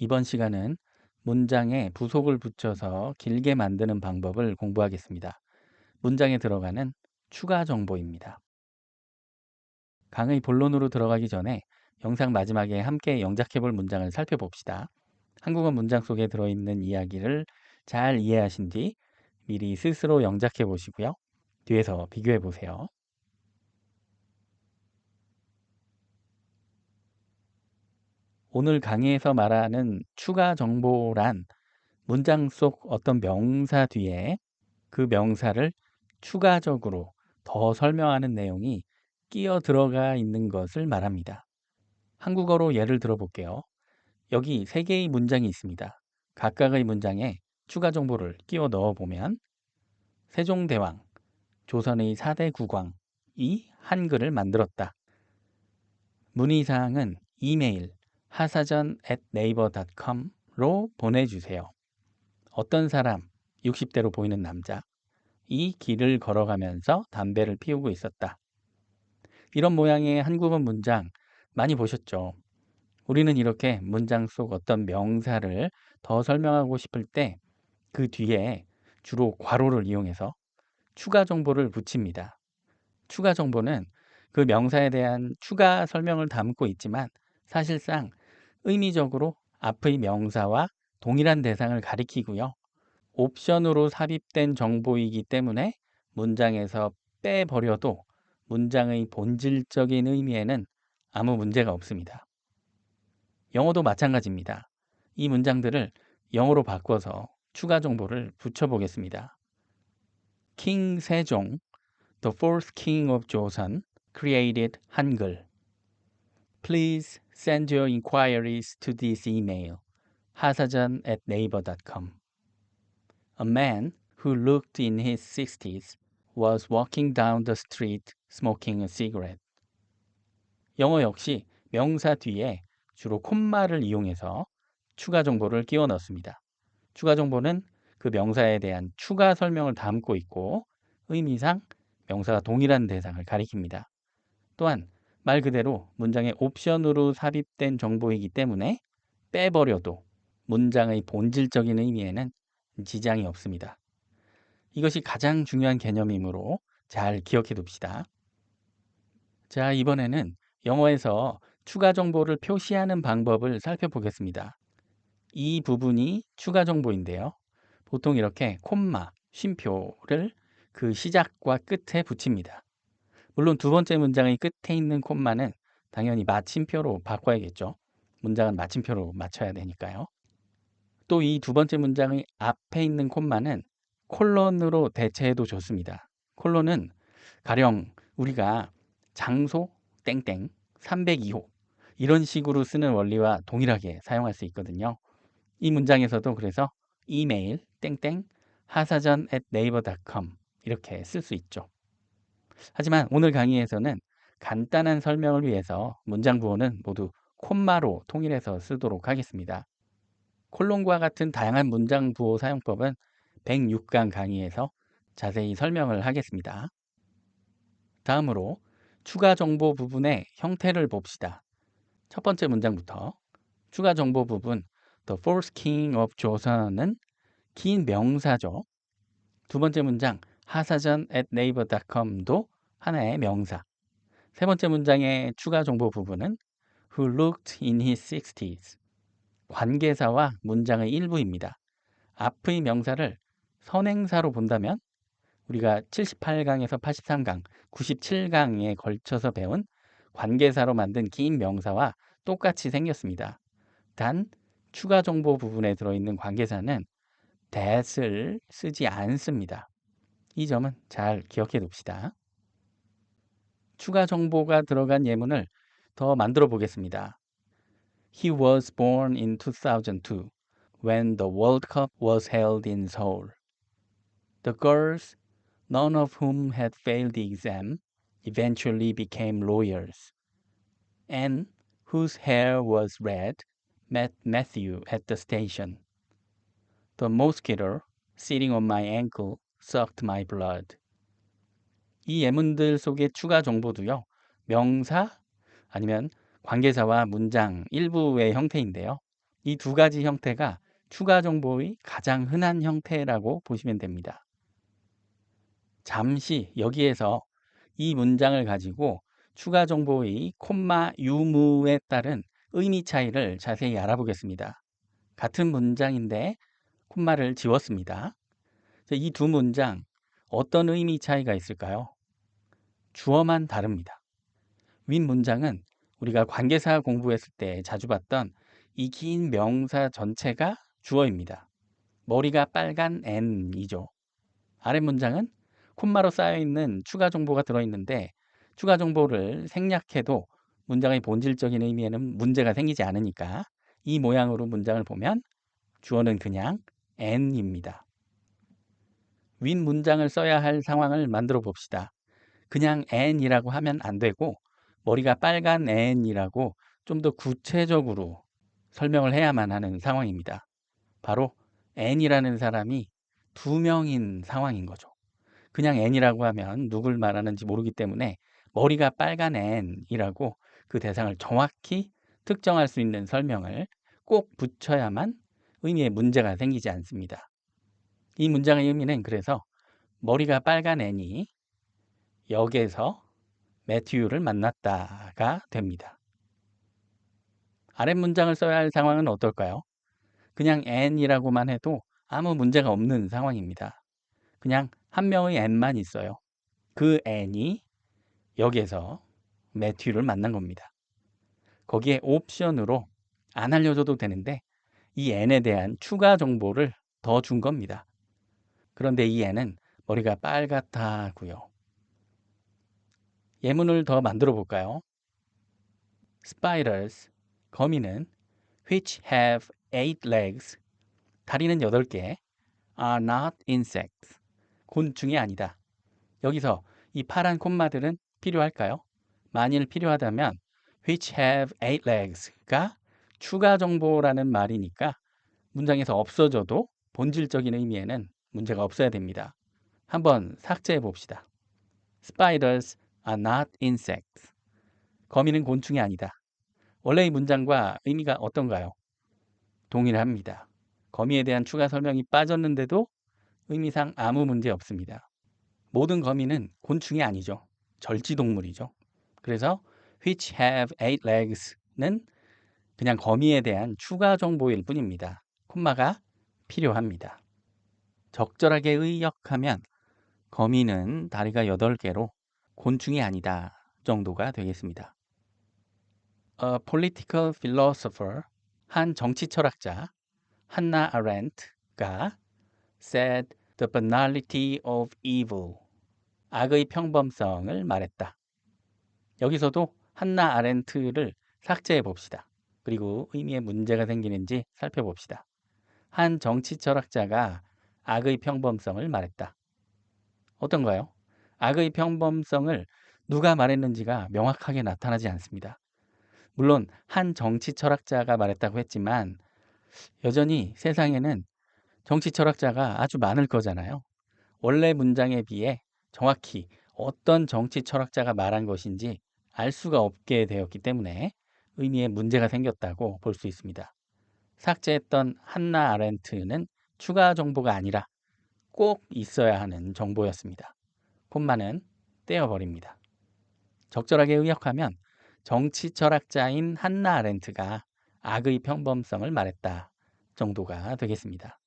이번 시간은 문장에 부속을 붙여서 길게 만드는 방법을 공부하겠습니다. 문장에 들어가는 추가 정보입니다. 강의 본론으로 들어가기 전에 영상 마지막에 함께 영작해 볼 문장을 살펴봅시다. 한국어 문장 속에 들어있는 이야기를 잘 이해하신 뒤 미리 스스로 영작해 보시고요. 뒤에서 비교해 보세요. 오늘 강의에서 말하는 추가 정보란 문장 속 어떤 명사 뒤에 그 명사를 추가적으로 더 설명하는 내용이 끼어 들어가 있는 것을 말합니다. 한국어로 예를 들어 볼게요. 여기 세 개의 문장이 있습니다. 각각의 문장에 추가 정보를 끼워 넣어 보면 세종대왕, 조선의 4대 국왕이 한글을 만들었다. 문의사항은 이메일 hasajan@naver.com로 보내주세요. 어떤 사람, 60대로 보이는 남자, 이 길을 걸어가면서 담배를 피우고 있었다. 이런 모양의 한국어 문장 많이 보셨죠? 우리는 이렇게 문장 속 어떤 명사를 더 설명하고 싶을 때 그 뒤에 주로 괄호를 이용해서 추가 정보를 붙입니다. 추가 정보는 그 명사에 대한 추가 설명을 담고 있지만 사실상 의미적으로 앞의 명사와 동일한 대상을 가리키고요. 옵션으로 삽입된 정보이기 때문에 문장에서 빼버려도 문장의 본질적인 의미에는 아무 문제가 없습니다. 영어도 마찬가지입니다. 이 문장들을 영어로 바꿔서 추가 정보를 붙여보겠습니다. King 세종, the fourth king of Joseon, created Hangul. Please send your inquiries to this email, hasajan@naver.com. A man who looked in his 60s was walking down the street smoking a cigarette. 영어 역시 명사 뒤에 주로 콤마를 이용해서 추가 정보를 끼워 넣습니다. 추가 정보는 그 명사에 대한 추가 설명을 담고 있고 의미상 명사가 동일한 대상을 가리킵니다. 또한 말 그대로 문장의 옵션으로 삽입된 정보이기 때문에 빼버려도 문장의 본질적인 의미에는 지장이 없습니다. 이것이 가장 중요한 개념이므로 잘 기억해 둡시다. 자, 이번에는 영어에서 추가 정보를 표시하는 방법을 살펴보겠습니다. 이 부분이 추가 정보인데요. 보통 이렇게 콤마, 쉼표를 그 시작과 끝에 붙입니다. 물론 두 번째 문장의 끝에 있는 콤마는 당연히 마침표로 바꿔야겠죠. 문장은 마침표로 맞춰야 되니까요. 또 이 두 번째 문장의 앞에 있는 콤마는 콜론으로 대체해도 좋습니다. 콜론은 가령 우리가 장소 땡땡 302호 이런 식으로 쓰는 원리와 동일하게 사용할 수 있거든요. 이 문장에서도 그래서 이메일 땡땡 hasajan@naver.com 이렇게 쓸 수 있죠. 하지만 오늘 강의에서는 간단한 설명을 위해서 문장 부호는 모두 콤마로 통일해서 쓰도록 하겠습니다. 콜론과 같은 다양한 문장 부호 사용법은 106강 강의에서 자세히 설명을 하겠습니다. 다음으로 추가 정보 부분의 형태를 봅시다. 첫 번째 문장부터 추가 정보 부분 The fourth king of 조선은 긴 명사죠. 두 번째 문장 hasajan@naver.com도 하나의 명사. 세 번째 문장의 추가 정보 부분은 Who looked in his 60s 관계사와 문장의 일부입니다. 앞의 명사를 선행사로 본다면 우리가 78강에서 83강, 97강에 걸쳐서 배운 관계사로 만든 긴 명사와 똑같이 생겼습니다. 단 추가 정보 부분에 들어있는 관계사는 that을 쓰지 않습니다. 이 점은 잘 기억해 둡시다. 추가 정보가 들어간 예문을 더 만들어 보겠습니다. He was born in 2002 when the World Cup was held in Seoul. The girls, none of whom had failed the exam, eventually became lawyers. Anne, whose hair was red, met Matthew at the station. The mosquito sitting on my ankle sucked my blood. 이 예문들 속의 추가 정보도요. 명사 아니면 관계사와 문장 일부의 형태인데요. 이 두 가지 형태가 추가 정보의 가장 흔한 형태라고 보시면 됩니다. 잠시 여기에서 이 문장을 가지고 추가 정보의 콤마 유무에 따른 의미 차이를 자세히 알아보겠습니다. 같은 문장인데 콤마를 지웠습니다. 이 두 문장 어떤 의미 차이가 있을까요? 주어만 다릅니다. 윗 문장은 우리가 관계사 공부했을 때 자주 봤던 이 긴 명사 전체가 주어입니다. 머리가 빨간 N이죠. 아랫 문장은 콤마로 쌓여있는 추가 정보가 들어있는데 추가 정보를 생략해도 문장의 본질적인 의미에는 문제가 생기지 않으니까 이 모양으로 문장을 보면 주어는 그냥 N입니다. 윗 문장을 써야 할 상황을 만들어 봅시다. 그냥 N이라고 하면 안 되고 머리가 빨간 N이라고 좀 더 구체적으로 설명을 해야만 하는 상황입니다. 바로 N이라는 사람이 두 명인 상황인 거죠. 그냥 N이라고 하면 누굴 말하는지 모르기 때문에 머리가 빨간 N이라고 그 대상을 정확히 특정할 수 있는 설명을 꼭 붙여야만 의미에 문제가 생기지 않습니다. 이 문장의 의미는 그래서 머리가 빨간 N이 역에서 매튜를 만났다가 됩니다. 아랫 문장을 써야 할 상황은 어떨까요? 그냥 N이라고만 해도 아무 문제가 없는 상황입니다. 그냥 한 명의 N만 있어요. 그 N이 역에서 매튜를 만난 겁니다. 거기에 옵션으로 안 알려줘도 되는데 이 N에 대한 추가 정보를 더 준 겁니다. 그런데 이 N은 머리가 빨갛다고요. 예문을 더 만들어 볼까요? Spiders, 거미는 which have 8 legs, 다리는 8개, are not insects, 곤충이 아니다. 여기서 이 파란 콤마들은 필요할까요? 만일 필요하다면 which have 8 legs가 추가 정보라는 말이니까 문장에서 없어져도 본질적인 의미에는 문제가 없어야 됩니다. 한번 삭제해 봅시다. Spiders are not insects. 거미는 곤충이 아니다. 원래의 문장과 의미가 어떤가요? 동일합니다. 거미에 대한 추가 설명이 빠졌는데도 의미상 아무 문제 없습니다. 모든 거미는 곤충이 아니죠. 절지동물이죠. 그래서 which have 8 legs는 그냥 거미에 대한 추가 정보일 뿐입니다. 콤마가 필요합니다. 적절하게 의역하면 거미는 다리가 8개로 곤충이 아니다 정도가 되겠습니다. A political philosopher, 한 정치 철학자, 한나 아렌트가 said the banality of evil, 악의 평범성을 말했다. 여기서도 한나 아렌트를 삭제해 봅시다. 그리고 의미에 문제가 생기는지 살펴봅시다. 한 정치 철학자가 악의 평범성을 말했다. 어떤가요? 악의 평범성을 누가 말했는지가 명확하게 나타나지 않습니다. 물론 한 정치 철학자가 말했다고 했지만 여전히 세상에는 정치 철학자가 아주 많을 거잖아요. 원래 문장에 비해 정확히 어떤 정치 철학자가 말한 것인지 알 수가 없게 되었기 때문에 의미에 문제가 생겼다고 볼 수 있습니다. 삭제했던 한나 아렌트는 추가 정보가 아니라 꼭 있어야 하는 정보였습니다. 콤마는 떼어버립니다. 적절하게 의역하면 정치 철학자인 한나 아렌트가 악의 평범성을 말했다 정도가 되겠습니다.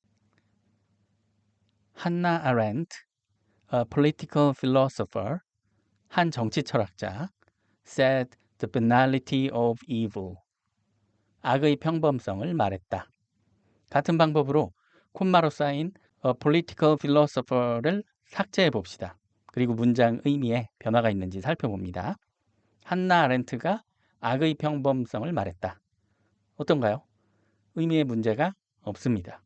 한나 아렌트, a political philosopher, 한 정치 철학자, said the banality of evil, 악의 평범성을 말했다. 같은 방법으로 콤마로 쌓인 a political philosopher를 삭제해 봅시다. 그리고 문장 의미에 변화가 있는지 살펴봅니다. 한나 아렌트가 악의 평범성을 말했다. 어떤가요? 의미에 문제가 없습니다.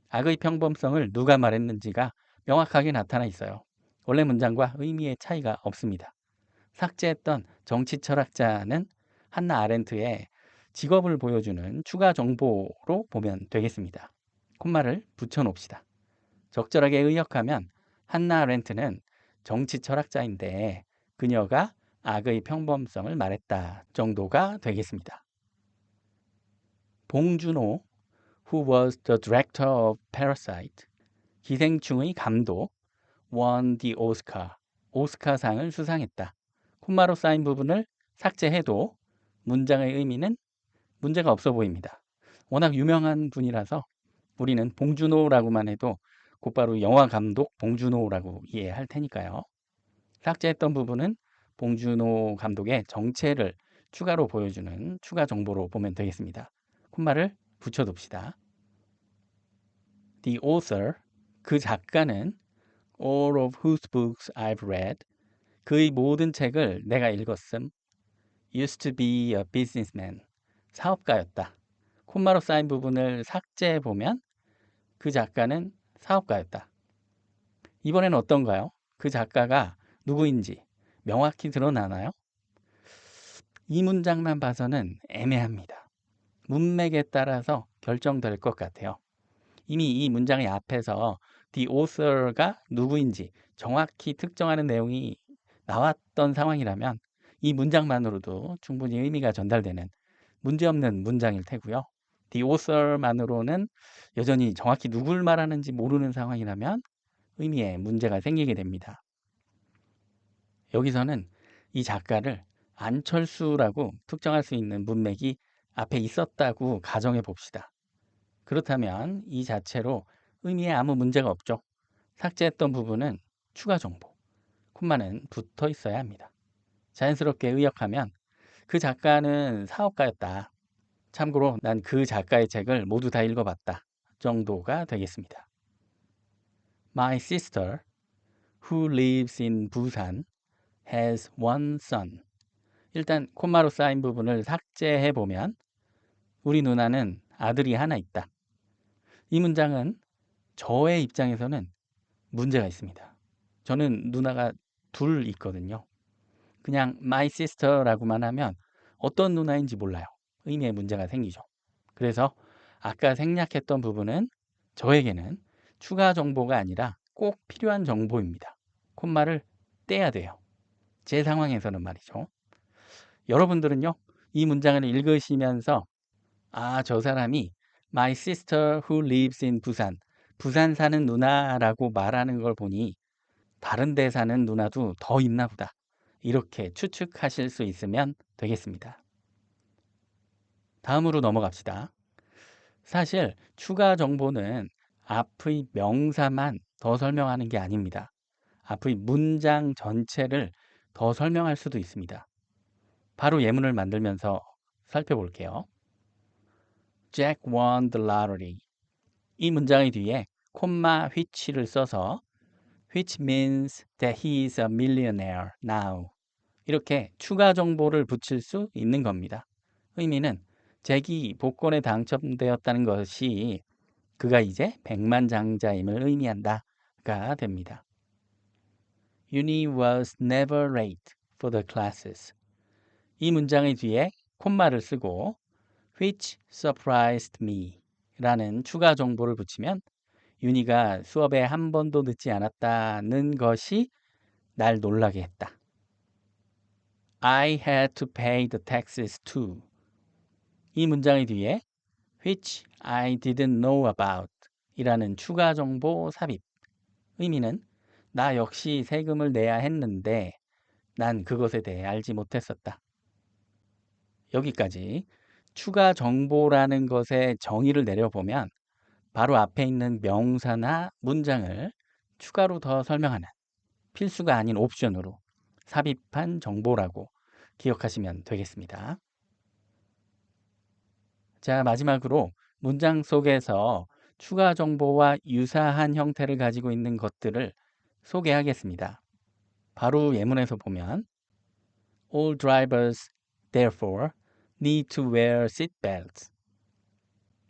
악의 평범성을 누가 말했는지가 명확하게 나타나 있어요. 원래 문장과 의미의 차이가 없습니다. 삭제했던 정치 철학자는 한나 아렌트의 직업을 보여주는 추가 정보로 보면 되겠습니다. 콤마를 붙여놓읍시다. 적절하게 의역하면 한나 아렌트는 정치 철학자인데 그녀가 악의 평범성을 말했다 정도가 되겠습니다. 봉준호, who was the director of Parasite, 기생충의 감독, won the Oscar, 오스카상을 수상했다. 콤마로 쌓인 부분을 삭제해도 문장의 의미는 문제가 없어 보입니다. 워낙 유명한 분이라서 우리는 봉준호라고만 해도 곧바로 영화 감독 봉준호라고 이해할 테니까요. 삭제했던 부분은 봉준호 감독의 정체를 추가로 보여주는 추가 정보로 보면 되겠습니다. 콤마를 붙여둡시다. The author, 그 작가는 all of whose books I've read, 그의 모든 책을 내가 읽었음. used to be a businessman, 사업가였다. 콤마로 쌓인 부분을 삭제해보면 그 작가는 사업가였다. 이번엔 어떤가요? 그 작가가 누구인지 명확히 드러나나요? 이 문장만 봐서는 애매합니다. 문맥에 따라서 결정될 것 같아요. 이미 이 문장의 앞에서 the author가 누구인지 정확히 특정하는 내용이 나왔던 상황이라면 이 문장만으로도 충분히 의미가 전달되는 문제없는 문장일 테고요. the author만으로는 여전히 정확히 누굴 말하는지 모르는 상황이라면 의미에 문제가 생기게 됩니다. 여기서는 이 작가를 안철수라고 특정할 수 있는 문맥이 앞에 있었다고 가정해 봅시다. 그렇다면 이 자체로 의미에 아무 문제가 없죠. 삭제했던 부분은 추가 정보, 콤마는 붙어 있어야 합니다. 자연스럽게 의역하면 그 작가는 사업가였다. 참고로 난 그 작가의 책을 모두 다 읽어봤다. 정도가 되겠습니다. My sister, who lives in Busan, has one son. 일단 콤마로 쌓인 부분을 삭제해보면 우리 누나는 아들이 하나 있다. 이 문장은 저의 입장에서는 문제가 있습니다. 저는 누나가 둘 있거든요. 그냥 my sister라고만 하면 어떤 누나인지 몰라요. 의미에 문제가 생기죠. 그래서 아까 생략했던 부분은 저에게는 추가 정보가 아니라 꼭 필요한 정보입니다. 콤마를 떼야 돼요. 제 상황에서는 말이죠. 여러분들은요, 이 문장을 읽으시면서 저 사람이 my sister who lives in 부산, 부산 사는 누나라고 말하는 걸 보니 다른 데 사는 누나도 더 있나 보다. 이렇게 추측하실 수 있으면 되겠습니다. 다음으로 넘어갑시다. 사실 추가 정보는 앞의 명사만 더 설명하는 게 아닙니다. 앞의 문장 전체를 더 설명할 수도 있습니다. 바로 예문을 만들면서 살펴볼게요. Jack won the lottery. 이 문장의 뒤에 콤마 which를 써서 which means that he is a millionaire now. 이렇게 추가 정보를 붙일 수 있는 겁니다. 의미는 잭이 복권에 당첨되었다는 것이 그가 이제 백만장자임을 의미한다가 됩니다. Uni was never late for the classes. 이 문장의 뒤에 콤마를 쓰고 which surprised me 라는 추가 정보를 붙이면 윤희가 수업에 한 번도 늦지 않았다는 것이 날 놀라게 했다. I had to pay the taxes too. 이 문장의 뒤에 which I didn't know about 이라는 추가 정보 삽입. 의미는 나 역시 세금을 내야 했는데 난 그것에 대해 알지 못했었다. 여기까지 추가 정보라는 것의 정의를 내려보면 바로 앞에 있는 명사나 문장을 추가로 더 설명하는 필수가 아닌 옵션으로 삽입한 정보라고 기억하시면 되겠습니다. 자, 마지막으로 문장 속에서 추가 정보와 유사한 형태를 가지고 있는 것들을 소개하겠습니다. 바로 예문에서 보면 All drivers, therefore, need to wear seatbelts.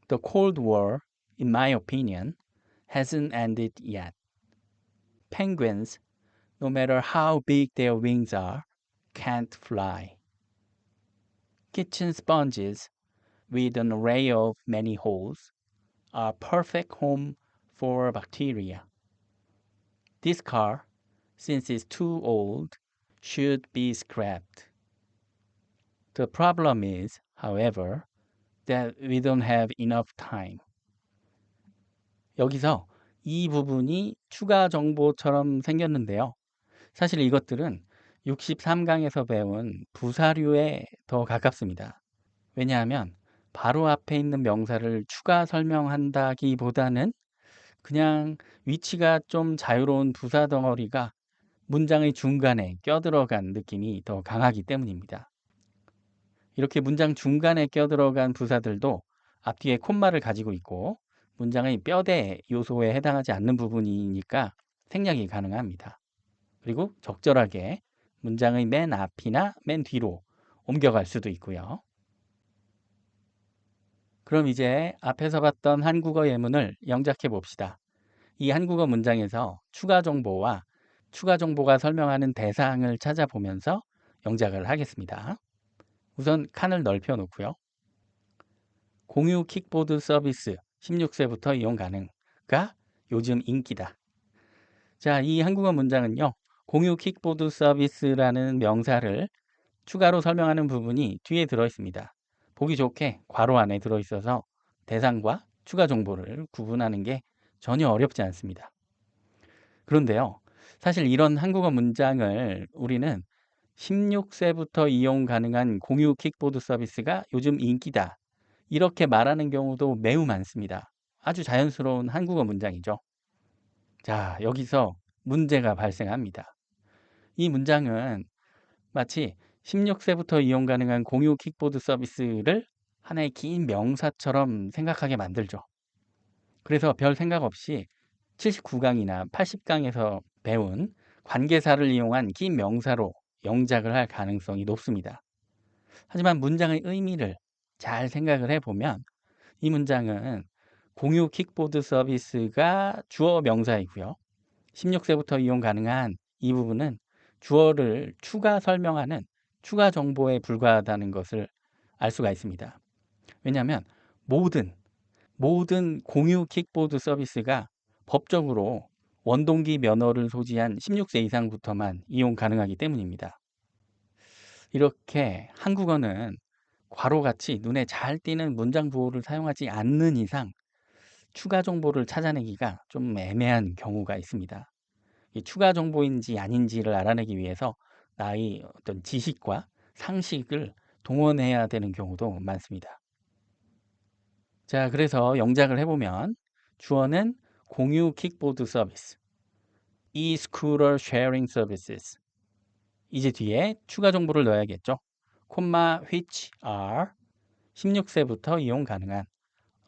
The Cold War, in my opinion, hasn't ended yet. Penguins, no matter how big their wings are, can't fly. Kitchen sponges, with an array of many holes, are perfect home for bacteria. This car, since it's too old, should be scrapped. The problem is, however, that we don't have enough time. 여기서 이 부분이 추가 정보처럼 생겼는데요. 사실 이것들은 63강에서 배운 부사류에 더 가깝습니다. 왜냐하면 바로 앞에 있는 명사를 추가 설명한다기보다는 그냥 위치가 좀 자유로운 부사 덩어리가 문장의 중간에 껴들어간 느낌이 더 강하기 때문입니다. 이렇게 문장 중간에 껴들어간 부사들도 앞뒤에 콤마를 가지고 있고 문장의 뼈대 요소에 해당하지 않는 부분이니까 생략이 가능합니다. 그리고 적절하게 문장의 맨 앞이나 맨 뒤로 옮겨갈 수도 있고요. 그럼 이제 앞에서 봤던 한국어 예문을 영작해 봅시다. 이 한국어 문장에서 추가 정보와 추가 정보가 설명하는 대상을 찾아보면서 영작을 하겠습니다. 우선 칸을 넓혀 놓고요. 공유 킥보드 서비스 16세부터 이용 가능가 요즘 인기다. 자, 이 한국어 문장은요. 공유 킥보드 서비스라는 명사를 추가로 설명하는 부분이 뒤에 들어 있습니다. 보기 좋게 괄호 안에 들어 있어서 대상과 추가 정보를 구분하는 게 전혀 어렵지 않습니다. 그런데요. 사실 이런 한국어 문장을 우리는 16세부터 이용 가능한 공유 킥보드 서비스가 요즘 인기다. 이렇게 말하는 경우도 매우 많습니다. 아주 자연스러운 한국어 문장이죠. 자, 여기서 문제가 발생합니다. 이 문장은 마치 16세부터 이용 가능한 공유 킥보드 서비스를 하나의 긴 명사처럼 생각하게 만들죠. 그래서 별 생각 없이 79강이나 80강에서 배운 관계사를 이용한 긴 명사로 영작을 할 가능성이 높습니다. 하지만 문장의 의미를 잘 생각을 해보면 이 문장은 공유 킥보드 서비스가 주어 명사이고요. 16세부터 이용 가능한 이 부분은 주어를 추가 설명하는 추가 정보에 불과하다는 것을 알 수가 있습니다. 왜냐하면 모든 공유 킥보드 서비스가 법적으로 원동기 면허를 소지한 16세 이상부터만 이용 가능하기 때문입니다. 이렇게 한국어는 괄호같이 눈에 잘 띄는 문장 부호를 사용하지 않는 이상 추가 정보를 찾아내기가 좀 애매한 경우가 있습니다. 이 추가 정보인지 아닌지를 알아내기 위해서 나의 어떤 지식과 상식을 동원해야 되는 경우도 많습니다. 자, 그래서 영작을 해보면 주어는 공유 킥보드 서비스, e-scooter sharing services. 이제 뒤에 추가 정보를 넣어야겠죠. 콤마 which are 16세부터 이용 가능한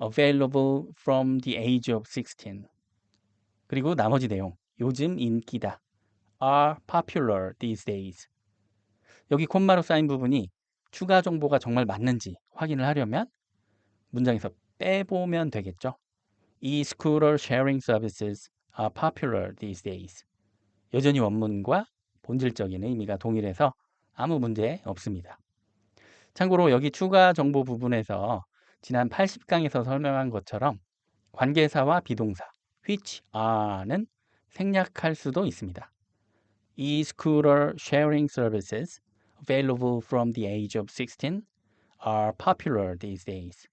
available from the age of 16. 그리고 나머지 내용 요즘 인기다 are popular these days. 여기 콤마로 쌓인 부분이 추가 정보가 정말 맞는지 확인을 하려면 문장에서 빼보면 되겠죠. E-scooter sharing services are popular these days. 여전히 원문과 본질적인 의미가 동일해서 아무 문제 없습니다. 참고로 여기 추가 정보 부분에서 지난 80강에서 설명한 것처럼 관계사와 비동사 which are는 생략할 수도 있습니다. E-scooter sharing services available from the age of 16 are popular these days.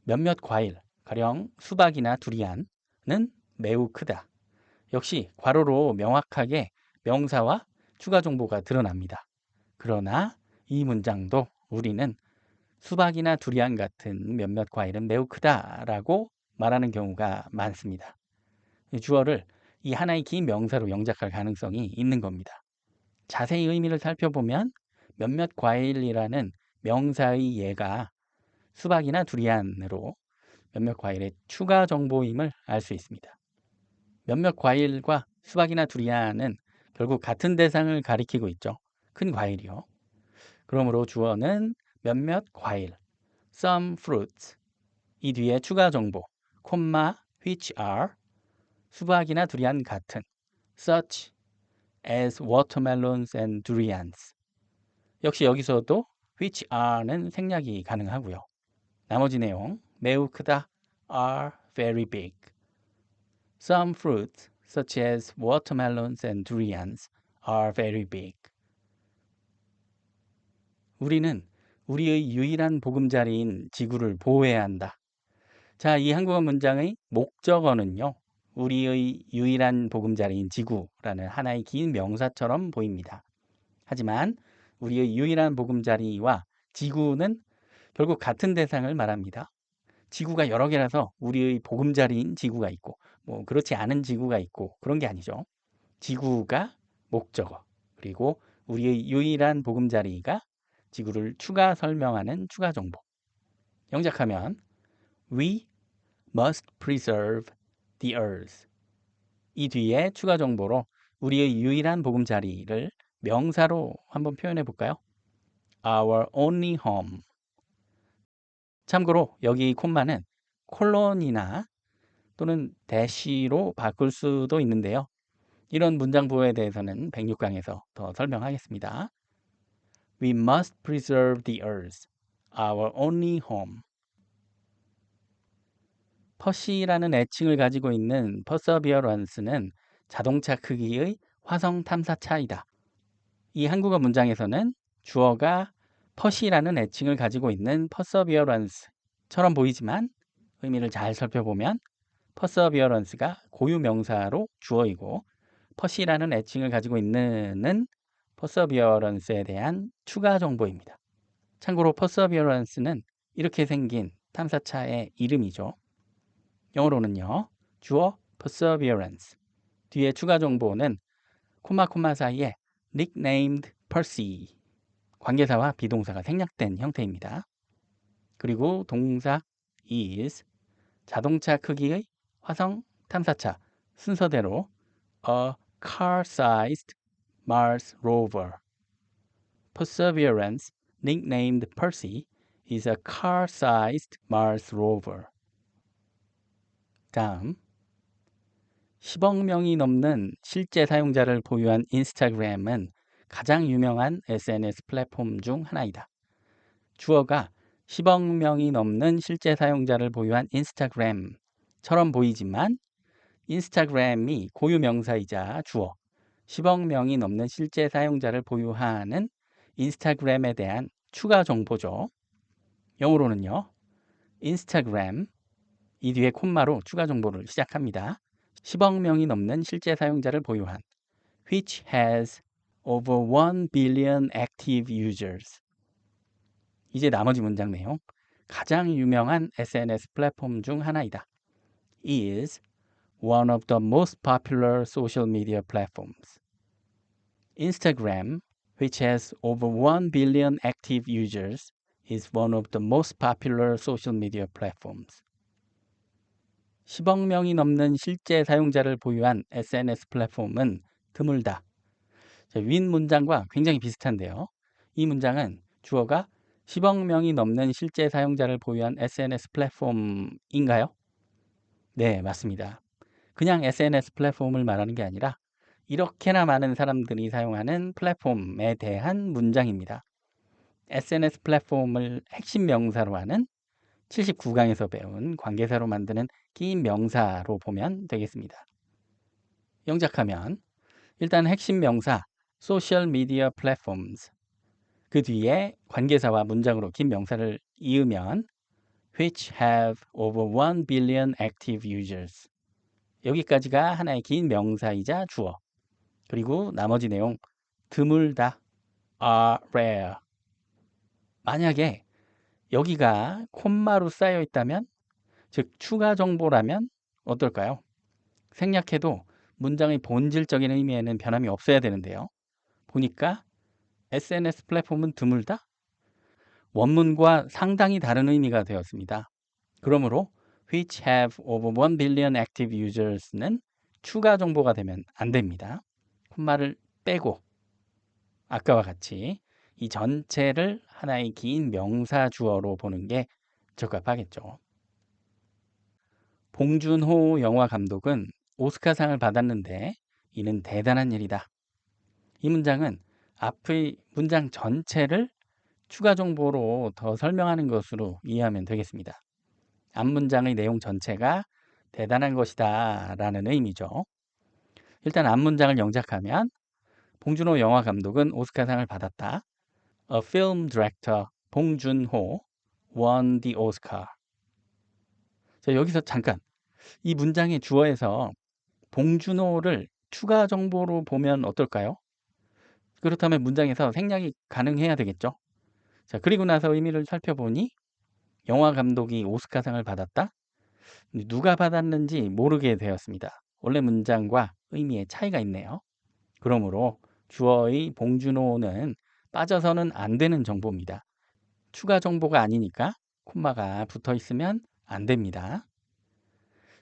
몇몇 과일, 가령 수박이나 두리안은 매우 크다. 역시 괄호로 명확하게 명사와 추가 정보가 드러납니다. 그러나 이 문장도 우리는 수박이나 두리안 같은 몇몇 과일은 매우 크다라고 말하는 경우가 많습니다. 주어를 이 하나의 긴 명사로 영작할 가능성이 있는 겁니다. 자세히 의미를 살펴보면 몇몇 과일이라는 명사의 예가 수박이나 두리안으로 몇몇 과일의 추가 정보임을 알 수 있습니다. 몇몇 과일과 수박이나 두리안은 결국 같은 대상을 가리키고 있죠. 큰 과일이요. 그러므로 주어는 몇몇 과일, some fruits. 이 뒤에 추가 정보, 콤마, which are, 수박이나 두리안 같은, such as watermelons and durians. 역시 여기서도 which are는 생략이 가능하고요. 나머지 내용, 매우 크다, are very big. Some fruits, such as watermelons and durians, are very big. 우리는 우리의 유일한 보금자리인 지구를 보호해야 한다. 자, 이 한국어 문장의 목적어는요. 우리의 유일한 보금자리인 지구라는 하나의 긴 명사처럼 보입니다. 하지만 우리의 유일한 보금자리와 지구는 결국 같은 대상을 말합니다. 지구가 여러 개라서 우리의 보금자리인 지구가 있고 뭐 그렇지 않은 지구가 있고 그런 게 아니죠. 지구가 목적어, 그리고 우리의 유일한 보금자리가 지구를 추가 설명하는 추가 정보. 영작하면 We must preserve the earth. 이 뒤에 추가 정보로 우리의 유일한 보금자리를 명사로 한번 표현해 볼까요? Our only home. 참고로 여기 콤마는 콜론이나 또는 대시로 바꿀 수도 있는데요. 이런 문장부호에 대해서는 106강에서 더 설명하겠습니다. We must preserve the earth, our only home. 퍼시라는 애칭을 가지고 있는 perseverance는 자동차 크기의 화성 탐사차이다. 이 한국어 문장에서는 주어가 퍼시라는 애칭을 가지고 있는 perseverance처럼 보이지만 의미를 잘 살펴보면 perseverance가 고유 명사로 주어이고 퍼시라는 애칭을 가지고 있는 perseverance에 대한 추가 정보입니다. 참고로 perseverance는 이렇게 생긴 탐사차의 이름이죠. 영어로는요. 주어 perseverance 뒤에 추가 정보는 콤마 사이에 nicknamed Percy 관계사와 비동사가 생략된 형태입니다. 그리고 동사 is 자동차 크기의 화성 탐사차 순서대로 a car-sized Mars rover. Perseverance, nicknamed Percy, is a car-sized Mars rover. 다음 10억 명이 넘는 실제 사용자를 보유한 인스타그램은 가장 유명한 SNS 플랫폼 중 하나이다. 주어가 10억 명이 넘는 실제 사용자를 보유한 인스타그램처럼 보이지만 인스타그램이 고유 명사이자 주어 10억 명이 넘는 실제 사용자를 보유하는 인스타그램에 대한 추가 정보죠. 영어로는요. 인스타그램 이 뒤에 콤마로 추가 정보를 시작합니다. 10억 명이 넘는 실제 사용자를 보유한 which has over 1 billion active users. 이제 나머지 문장 내용. 가장 유명한 SNS 플랫폼 중 하나이다. is one of the most popular social media platforms. Instagram, which has over 1 billion active users, is one of the most popular social media platforms. 10억 명이 넘는 실제 사용자를 보유한 SNS 플랫폼은 드물다. 윈 문장과 굉장히 비슷한데요. 이 문장은 주어가 10억 명이 넘는 실제 사용자를 보유한 SNS 플랫폼인가요? 네, 맞습니다. 그냥 SNS 플랫폼을 말하는 게 아니라 이렇게나 많은 사람들이 사용하는 플랫폼에 대한 문장입니다. SNS 플랫폼을 핵심 명사로 하는 79강에서 배운 관계사로 만드는 긴 명사로 보면 되겠습니다. 영작하면 일단 핵심 명사 social media platforms 그 뒤에 관계사와 문장으로 긴 명사를 이으면 which have over 1 billion active users 여기까지가 하나의 긴 명사이자 주어 그리고 나머지 내용 드물다 are rare 만약에 여기가 콤마로 쌓여 있다면 즉 추가 정보라면 어떨까요? 생략해도 문장의 본질적인 의미에는 변함이 없어야 되는데요. 보니까 SNS 플랫폼은 드물다? 원문과 상당히 다른 의미가 되었습니다. 그러므로 which have over 1 billion active users는 추가 정보가 되면 안 됩니다. 콤마를 빼고 아까와 같이 이 전체를 하나의 긴 명사 주어로 보는 게 적합하겠죠. 봉준호 영화 감독은 오스카상을 받았는데 이는 대단한 일이다. 이 문장은 앞의 문장 전체를 추가 정보로 더 설명하는 것으로 이해하면 되겠습니다. 앞 문장의 내용 전체가 대단한 것이다 라는 의미죠. 일단 앞 문장을 영작하면 봉준호 영화 감독은 오스카상을 받았다. A film director 봉준호 won the Oscar. 자, 여기서 잠깐 이 문장의 주어에서 봉준호를 추가 정보로 보면 어떨까요? 그렇다면 문장에서 생략이 가능해야 되겠죠. 자, 그리고 나서 의미를 살펴보니 영화 감독이 오스카상을 받았다? 누가 받았는지 모르게 되었습니다. 원래 문장과 의미의 차이가 있네요. 그러므로 주어의 봉준호는 빠져서는 안 되는 정보입니다. 추가 정보가 아니니까 콤마가 붙어 있으면 안 됩니다.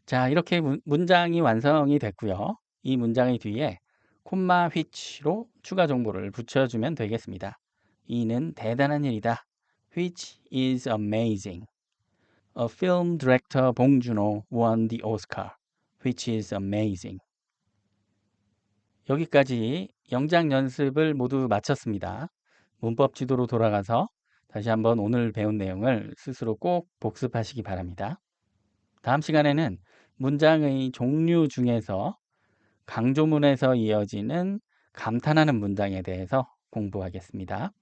자, 이렇게 문장이 완성이 됐고요. 이 문장의 뒤에 콤마 which로 추가 정보를 붙여주면 되겠습니다. 이는 대단한 일이다. Which is amazing. A film director 봉 준호 won the Oscar. Which is amazing. 여기까지 영작 연습을 모두 마쳤습니다. 문법 지도로 돌아가서 다시 한번 오늘 배운 내용을 스스로 꼭 복습하시기 바랍니다. 다음 시간에는 문장의 종류 중에서 강조문에서 이어지는 감탄하는 문장에 대해서 공부하겠습니다.